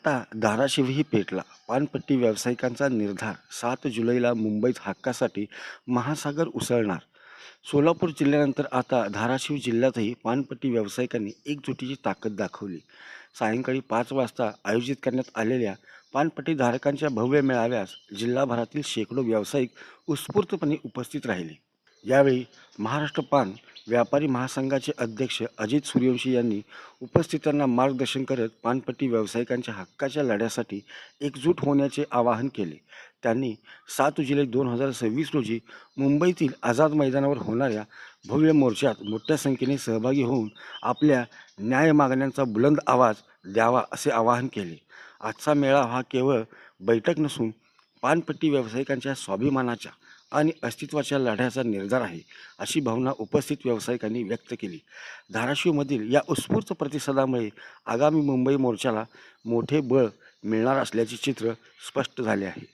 आता धाराशिवही पेटला. पानपट्टी व्यावसायिकांचा निर्धार. 7 जुलैला मुंबईत हक्कासाठी महासागर उसळणार. सोलापूर जिल्ह्यानंतर आता धाराशिव जिल्ह्यातही पानपट्टी व्यावसायिकांनी एकजुटीची ताकद दाखवली. सायंकाळी 5 वाजता आयोजित करण्यात आलेल्या पानपट्टी धारकांच्या भव्य मेळाव्यास जिल्हाभरातील शेकडो व्यावसायिक उत्स्फूर्तपणे उपस्थित राहिले. यावेळी महाराष्ट्र पान व्यापारी महासंघाचे अध्यक्ष अजित सूर्यवंशी यांनी उपस्थितांना मार्गदर्शन करत पानपट्टी व्यावसायिकांच्या हक्काच्या लढ्यासाठी एकजूट होण्याचे आवाहन केले. त्यांनी 7 जुलै 2026 रोजी मुंबईतील आझाद मैदानावर होणाऱ्या भव्य मोर्चात मोठ्या संख्येने सहभागी होऊन आपल्या न्याय मागण्यांचा बुलंद आवाज द्यावा असे आवाहन केले. आजचा मेळावा हा केवळ बैठक नसून पानपट्टी व्यावसायिकांच्या स्वाभिमानाच्या आणि अस्तित्वाच्या लढ्याचा निर्धार आहे, अशी भावना उपस्थित व्यावसायिकांनी व्यक्त केली. धाराशिवमधील या उत्स्फूर्त प्रतिसादामुळे आगामी मुंबई मोर्चाला मोठे बळ मिळणार असल्याचे चित्र स्पष्ट झाले आहे.